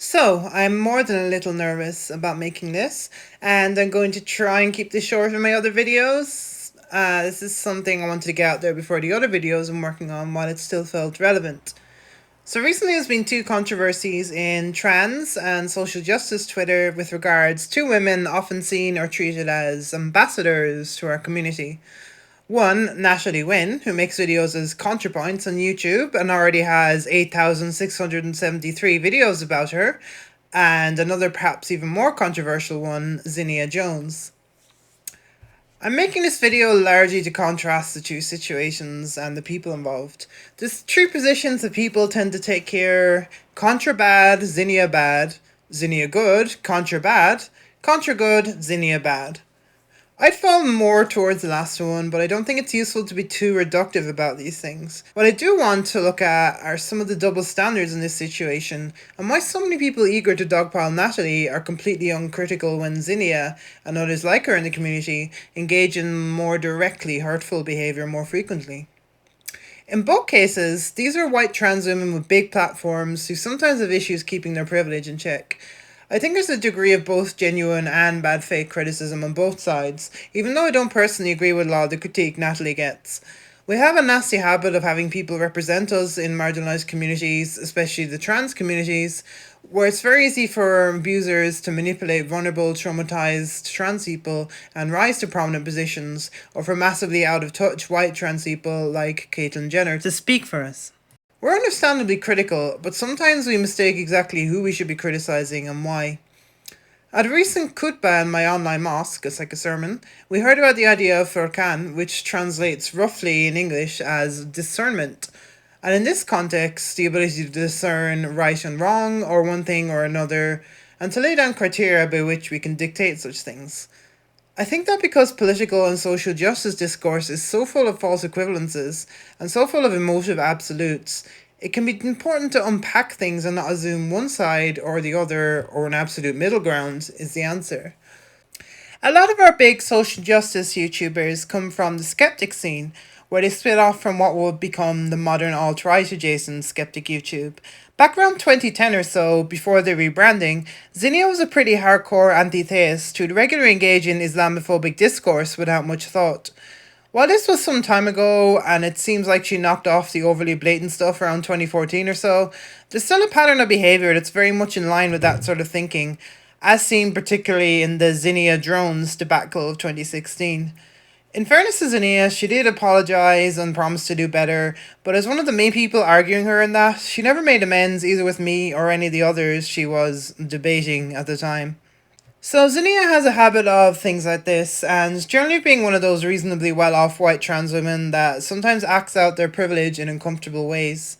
So, I'm more than a little nervous about making this, and I'm going to try and keep this short in my other videos. This is something I wanted to get out there before the other videos I'm working on while it still felt relevant. So, recently there's been two controversies in trans and social justice Twitter with regards to women often seen or treated as ambassadors to our community. One, Natalie Wynn, who makes videos as Contrapoints on YouTube and already has 8,673 videos about her, and another perhaps even more controversial one, Zinnia Jones. I'm making this video largely to contrast the two situations and the people involved. There's three positions that people tend to take here: contra bad, Zinnia bad, Zinnia good, contra bad, contra good, Zinnia bad. I'd fall more towards the last one, but I don't think it's useful to be too reductive about these things. What I do want to look at are some of the double standards in this situation, and why so many people eager to dogpile Natalie are completely uncritical when Zinnia, and others like her in the community, engage in more directly hurtful behaviour more frequently. In both cases, these are white trans women with big platforms who sometimes have issues keeping their privilege in check. I think there's a degree of both genuine and bad faith criticism on both sides, even though I don't personally agree with a lot of the critique Natalie gets. We have a nasty habit of having people represent us in marginalised communities, especially the trans communities, where it's very easy for abusers to manipulate vulnerable, traumatised trans people and rise to prominent positions, or for massively out of touch white trans people like Caitlyn Jenner to speak for us. We're understandably critical, but sometimes we mistake exactly who we should be criticising and why. At a recent khutbah in my online mosque, it's like a sermon, we heard about the idea of furqan, which translates roughly in English as discernment. And in this context, the ability to discern right and wrong, or one thing or another, and to lay down criteria by which we can dictate such things. I think that because political and social justice discourse is so full of false equivalences and so full of emotive absolutes, it can be important to unpack things and not assume one side or the other or an absolute middle ground is the answer. A lot of our big social justice YouTubers come from the skeptic scene, where they split off from what would become the modern alt-right adjacent skeptic YouTube. Back around 2010 or so, before the rebranding, Zinnia was a pretty hardcore anti-theist who'd regularly engage in Islamophobic discourse without much thought. While this was some time ago, and it seems like she knocked off the overly blatant stuff around 2014 or so, there's still a pattern of behaviour that's very much in line with that sort of thinking, as seen particularly in the Zinnia drones debacle of 2016. In fairness to Zinnia, she did apologise and promise to do better, but as one of the main people arguing her in that, she never made amends either with me or any of the others she was debating at the time. So Zinnia has a habit of things like this, and generally being one of those reasonably well-off white trans women that sometimes acts out their privilege in uncomfortable ways.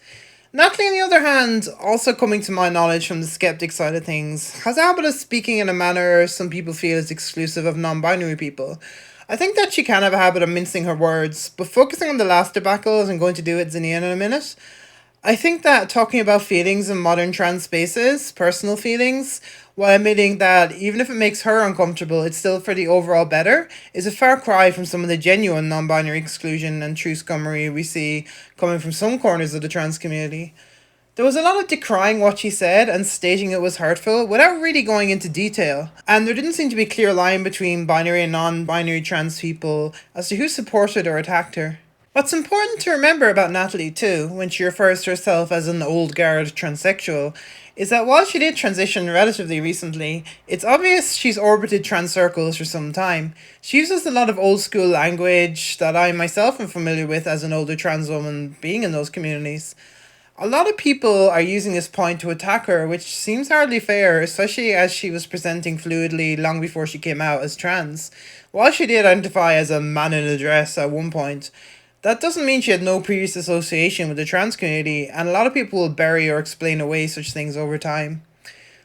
Natalie, on the other hand, also coming to my knowledge from the skeptic side of things, has a habit of speaking in a manner some people feel is exclusive of non-binary people. I think that she can have a habit of mincing her words, but focusing on the last debacle, as I'm going to do with Zinnia in a minute, I think that talking about feelings in modern trans spaces, personal feelings, while admitting that even if it makes her uncomfortable, it's still for the overall better, is a far cry from some of the genuine non binary exclusion and true scummery we see coming from some corners of the trans community. There was a lot of decrying what she said and stating it was hurtful without really going into detail, and there didn't seem to be a clear line between binary and non binary trans people as to who supported or attacked her. What's important to remember about Natalie, too, when she refers to herself as an old guard transsexual, is that while she did transition relatively recently, it's obvious she's orbited trans circles for some time. She uses a lot of old school language that I myself am familiar with as an older trans woman being in those communities. A lot of people are using this point to attack her, which seems hardly fair, especially as she was presenting fluidly long before she came out as trans. While she did identify as a man in a dress at one point, that doesn't mean she had no previous association with the trans community, and a lot of people will bury or explain away such things over time.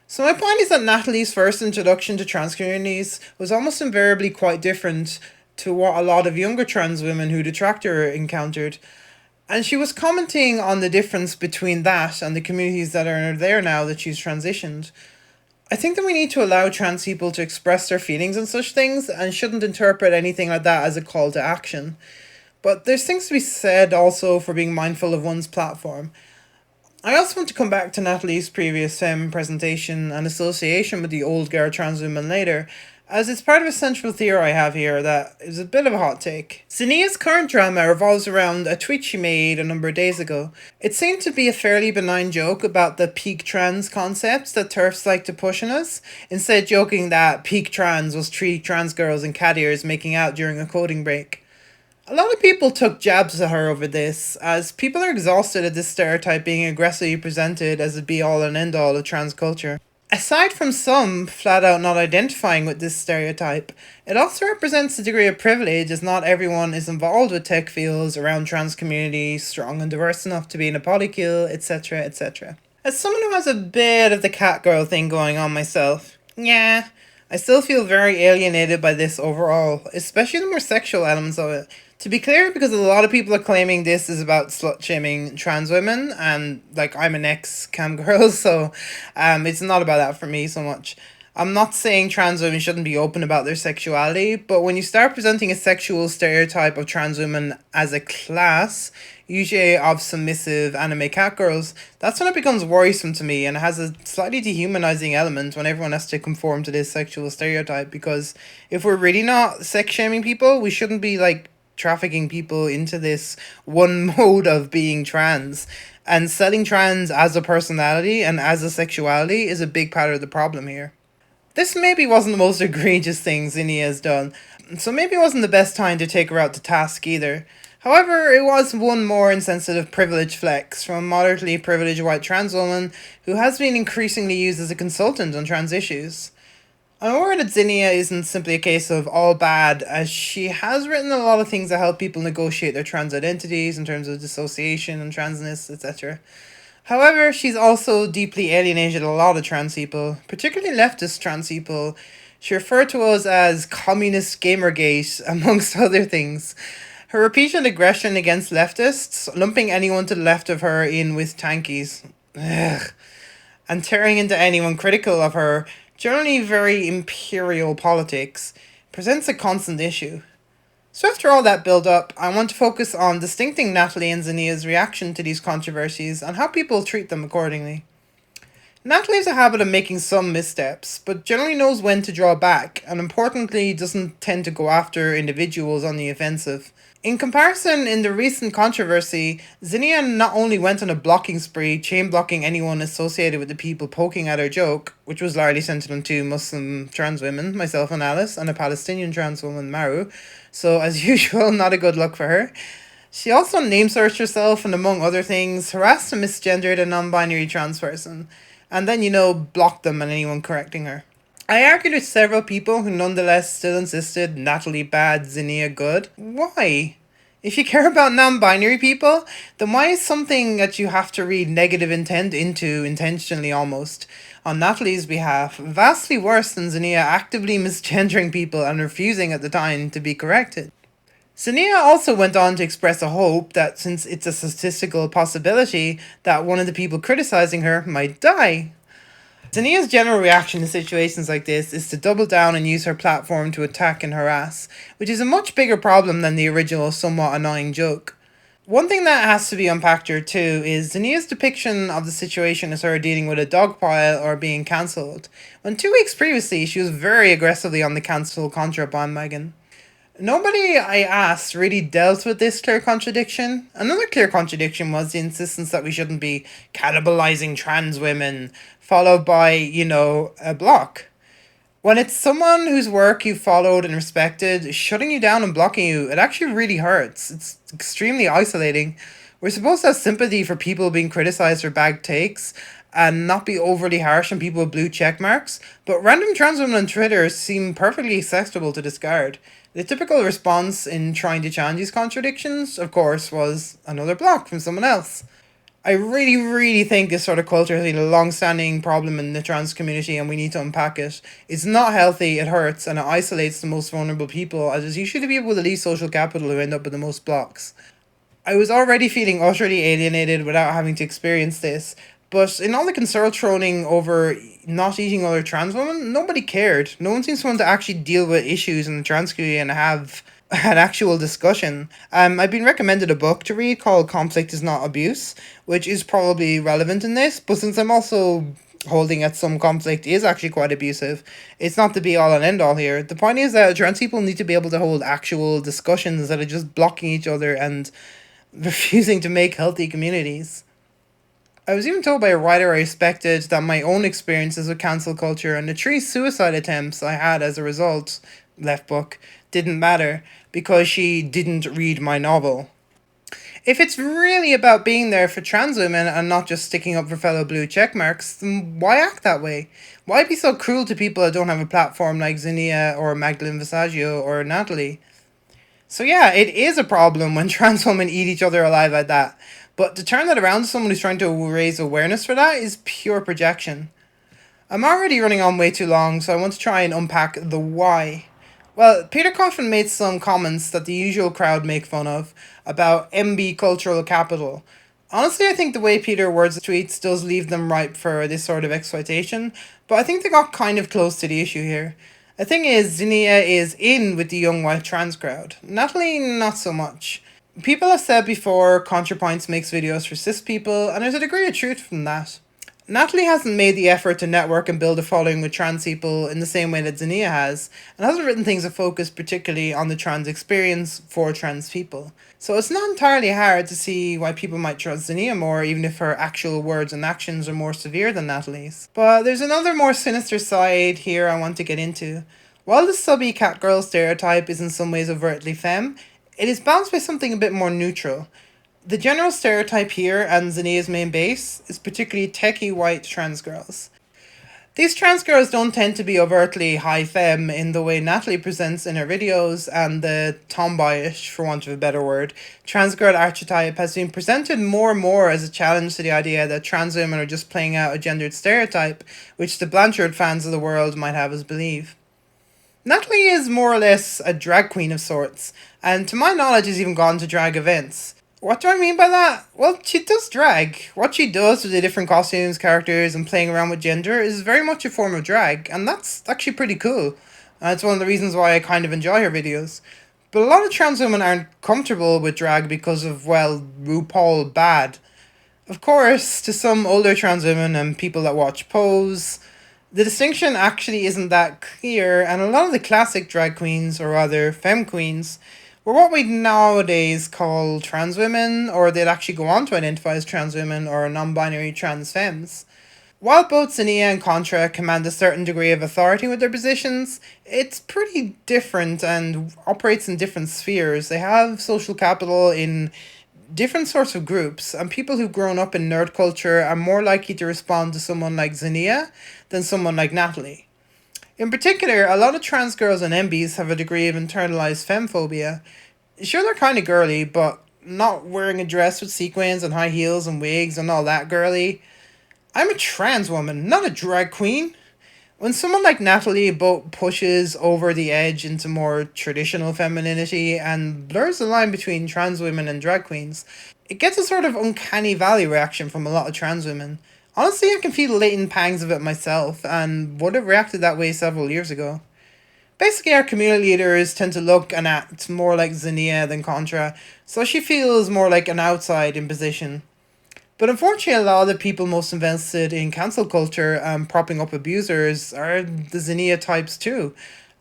So my point is that Natalie's first introduction to trans communities was almost invariably quite different to what a lot of younger trans women who detract her encountered. And she was commenting on the difference between that and the communities that are there now that she's transitioned. I think that we need to allow trans people to express their feelings and such things, and shouldn't interpret anything like that as a call to action. But there's things to be said also for being mindful of one's platform. I also want to come back to Natalie's previous Femme presentation and association with the old girl trans woman later, as it's part of a central theory I have here that is a bit of a hot take. Zinnia's current drama revolves around a tweet she made a number of days ago. It seemed to be a fairly benign joke about the peak trans concepts that TERFs like to push on us, instead joking that peak trans was three trans girls and cat ears making out during a coding break. A lot of people took jabs at her over this, as people are exhausted at this stereotype being aggressively presented as the be all and end all of trans culture. Aside from some flat out not identifying with this stereotype, it also represents a degree of privilege as not everyone is involved with tech fields around trans communities, strong and diverse enough to be in a polycule, etc. etc. As someone who has a bit of the catgirl thing going on myself, yeah, I still feel very alienated by this overall, especially the more sexual elements of it. To be clear, because a lot of people are claiming this is about slut shaming trans women, and like I'm an ex cam girl, so it's not about that for me so much. I'm not saying trans women shouldn't be open about their sexuality, but when you start presenting a sexual stereotype of trans women as a class, usually of submissive anime catgirls, that's when it becomes worrisome to me, and it has a slightly dehumanizing element when everyone has to conform to this sexual stereotype. Because if we're really not sex shaming people, we shouldn't be like trafficking people into this one mode of being trans. And selling trans as a personality and as a sexuality is a big part of the problem here. This maybe wasn't the most egregious thing Zinnia has done, so maybe it wasn't the best time to take her out to task either. However, it was one more insensitive privilege flex from a moderately privileged white trans woman who has been increasingly used as a consultant on trans issues. I'm aware that Zinnia isn't simply a case of all bad, as she has written a lot of things that help people negotiate their trans identities in terms of dissociation and transness, etc. However, she's also deeply alienated a lot of trans people, particularly leftist trans people. She referred to us as communist gamergate, amongst other things. Her repeated aggression against leftists, lumping anyone to the left of her in with tankies, ugh, and tearing into anyone critical of her, generally very imperial politics, presents a constant issue. So after all that build up, I want to focus on distincting Natalie and Zinnia's reaction to these controversies and how people treat them accordingly. Natalie has a habit of making some missteps, but generally knows when to draw back, and importantly doesn't tend to go after individuals on the offensive. In comparison, in the recent controversy, Zinnia not only went on a blocking spree, chain blocking anyone associated with the people poking at her joke, which was largely centered on two Muslim trans women, myself and Alice, and a Palestinian trans woman, Maru, so as usual, not a good look for her. She also name searched herself and, among other things, harassed a misgendered and non binary trans person, and then, blocked them and anyone correcting her. I argued with several people who nonetheless still insisted Natalie bad, Zinnia good. Why? If you care about non-binary people, then why is something that you have to read negative intent into, intentionally almost, on Natalie's behalf, vastly worse than Zinnia actively misgendering people and refusing at the time to be corrected? Zinnia also went on to express a hope that since it's a statistical possibility that one of the people criticizing her might die. Zinnia's general reaction to situations like this is to double down and use her platform to attack and harass, which is a much bigger problem than the original somewhat annoying joke. One thing that has to be unpacked here too is Zinnia's depiction of the situation as her dealing with a dog pile or being cancelled, when 2 weeks previously she was very aggressively on the cancel contra bandwagon. Nobody I asked really dealt with this clear contradiction. Another clear contradiction was the insistence that we shouldn't be cannibalizing trans women, followed by, a block. When it's someone whose work you followed and respected, shutting you down and blocking you, it actually really hurts. It's extremely isolating. We're supposed to have sympathy for people being criticized for bad takes and not be overly harsh on people with blue check marks, but random trans women on Twitter seem perfectly acceptable to discard. The typical response in trying to challenge these contradictions, of course, was another block from someone else. I really, really think this sort of culture has been a long-standing problem in the trans community and we need to unpack it. It's not healthy, it hurts, and it isolates the most vulnerable people, as it's usually the people with the least social capital who end up with the most blocks. I was already feeling utterly alienated without having to experience this, but in all the concern throning over not eating other trans women, nobody cared. No one seems to want to actually deal with issues in the trans community and have an actual discussion. I've been recommended a book to read called Conflict is Not Abuse, which is probably relevant in this, but since I'm also holding that some conflict is actually quite abusive, it's not the be all and end all here. The point is that trans people need to be able to hold actual discussions instead of just blocking each other and refusing to make healthy communities. I was even told by a writer I respected that my own experiences with cancel culture and the three suicide attempts I had as a result, left book, didn't matter because she didn't read my novel. If it's really about being there for trans women and not just sticking up for fellow blue checkmarks, then why act that way? Why be so cruel to people that don't have a platform like Zinnia or Magdalene Visaggio or Natalie? So yeah, it is a problem when trans women eat each other alive like that. But to turn that around to someone who's trying to raise awareness for that is pure projection. I'm already running on way too long, so I want to try and unpack the why. Well, Peter Coffin made some comments that the usual crowd make fun of about MB cultural capital. Honestly, I think the way Peter words the tweets does leave them ripe for this sort of exploitation, but I think they got kind of close to the issue here. The thing is, Zinnia is in with the young white trans crowd. Natalie, not so much. People have said before, Contrapoints makes videos for cis people, and there's a degree of truth from that. Natalie hasn't made the effort to network and build a following with trans people in the same way that Zinnia has, and hasn't written things that focus particularly on the trans experience for trans people. So it's not entirely hard to see why people might trust Zinnia more, even if her actual words and actions are more severe than Natalie's. But there's another more sinister side here I want to get into. While the subby catgirl stereotype is in some ways overtly femme, it is balanced by something a bit more neutral. The general stereotype here, and Zinnia's main base, is particularly techie white trans girls. These trans girls don't tend to be overtly high femme in the way Natalie presents in her videos, and the tomboyish, for want of a better word, trans girl archetype has been presented more and more as a challenge to the idea that trans women are just playing out a gendered stereotype, which the Blanchard fans of the world might have us believe. Natalie is more or less a drag queen of sorts, and to my knowledge has even gone to drag events. What do I mean by that? Well, she does drag. What she does with the different costumes, characters, and playing around with gender is very much a form of drag, and that's actually pretty cool. It's one of the reasons why I kind of enjoy her videos. But a lot of trans women aren't comfortable with drag because of, well, RuPaul bad. Of course, to some older trans women and people that watch Pose, the distinction actually isn't that clear, and a lot of the classic drag queens, or rather femme queens, were what we nowadays call trans women, or they'd actually go on to identify as trans women or non binary trans femmes. While both Zinnia and Contra command a certain degree of authority with their positions, it's pretty different and operates in different spheres. They have social capital in different sorts of groups, and people who've grown up in nerd culture are more likely to respond to someone like Zinnia than someone like Natalie. In particular, a lot of trans girls and MBs have a degree of internalized femphobia. Sure, they're kind of girly, but not wearing a dress with sequins and high heels and wigs and all that girly. I'm a trans woman, not a drag queen. When someone like Natalie both pushes over the edge into more traditional femininity and blurs the line between trans women and drag queens, it gets a sort of uncanny valley reaction from a lot of trans women. Honestly, I can feel the latent pangs of it myself, and would have reacted that way several years ago. Basically, our community leaders tend to look and act more like Zinnia than Contra, so she feels more like an outside imposition. But unfortunately, a lot of the people most invested in cancel culture and propping up abusers are the Zinnia types too.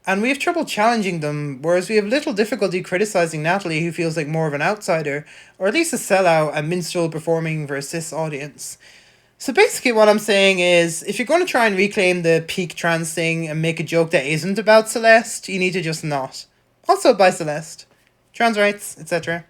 And we have trouble challenging them, whereas we have little difficulty criticizing Natalie, who feels like more of an outsider, or at least a sellout and minstrel performing for a cis audience. So basically, what I'm saying is, if you're going to try and reclaim the peak trans thing and make a joke that isn't about Celeste, you need to just not. Also, by Celeste. Trans rights, etc.